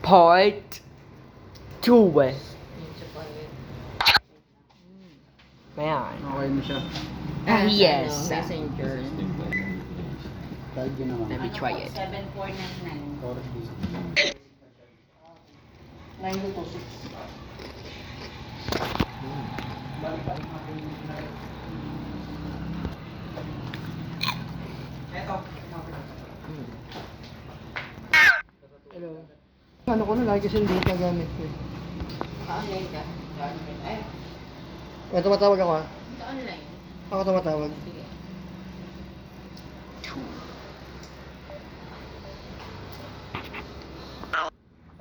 Part 2. Ayan. Okay na siya. Yes. Messenger. Dahil yun naman. Let me try it. 7499. 40. 9226. Hello. Ano ko na lagi kasi hindi ka gamit ko. Ka-online ka? Ay, Tumatawag ako ha. ka-online. Ako tumatawag. Sige.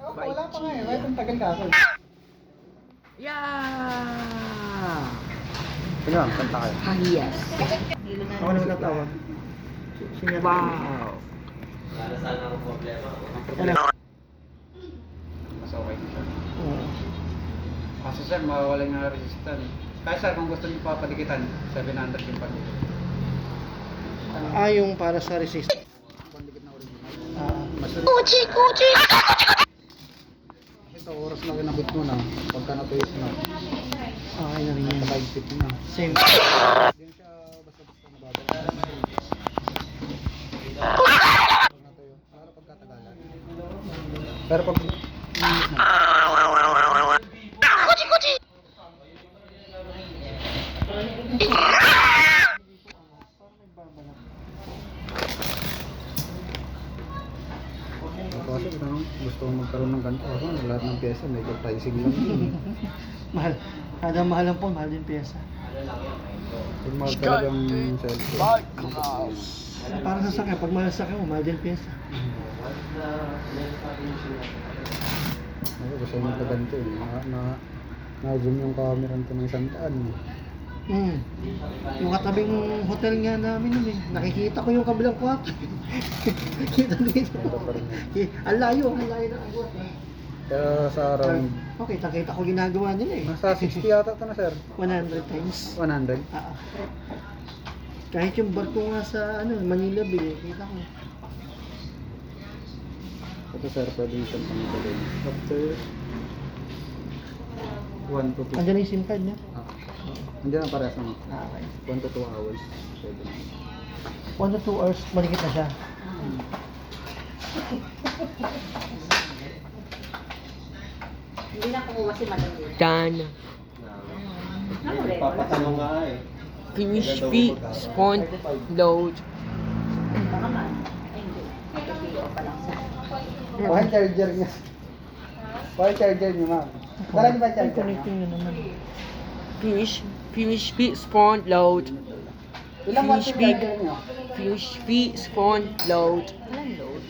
Wala pa nga eh. Right ang tagal ka ako. Yeah. Sige lang, kanta kayo. Yes. Ako naman natawag. Sige. Wow. Hello. Mas okay na siya. Oo. Kasi sir, mawawala nga resistance. Kaya sir, kung gusto niyo papadikitan, 700 yung pandikit. Yung para sa resist. Pandikit na original. Mas Ito, oras na kinabit mo na. Pagka natuyos na. okay na rin yan. Naka-exit na. Same. Hindi na siya basta-basta nababala. Pag natuyo, para pagkatagalan. Pero pag kasi gusto kong magkaroon ng ganito ako, lahat ng pyesa may pricing lang yun. Mahal. Kada mahal ang phone, mahal din pyesa. Pag mahal talagang cellphone. Para sa sakya, pag mahal sa sakya mo, mahal din pyesa. Ako gusto ko magkaganito eh. Na-zoom yung camera nito ng 100. Yung katabing hotel nga namin nun eh. Nakikita ko yung kabilang kwarto. Kita dito. Ang layo ng agwat. Kaya sa around, Okay, nakita ko ginagawa nila eh. nasa 60 yata ito na sir. 100 times. 100. Kahit yung barko nga sa Manila Bay, kita ko. Ito sir, pwede yung siyang panggalin. After 1 to 2. Andiyan na yung SIM card niya. Hindi na parehas naman. Okay. 1 to 2 hours. Pwede na. 1 to 2 hours, malikit na siya. Hindi na kukuha si Madam dito. Done. Ano ulit? Papatanong nga eh. Finish fee, spawn, load. Baka man. Ay, hindi. Nag-PO pa lang sa... Bakit charger niya? Bakit charger niyo ma'am? Dala niyo ba Ay, charger niya? connecting yun naman. Finish fee, spawn, load. Ilang watts yung Finish charger niyo? Finish fee, spawn, load. Walang load.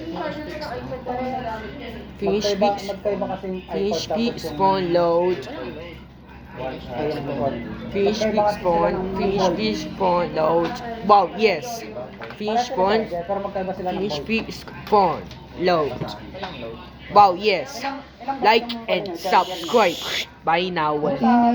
Finish fee, Magkaiba kasing finish iPod fee, tapos yung- spawn, load. Ayun, iPod. Finish Magkaiba fee, kasi spawn, sila ng finish volt. fee, spawn, load. Wow, yes. Finish spawn, Pero magkaiba sila ng finish volt. fee, spawn, load. Walang load. Wow, yes. Like and subscribe. Bye now.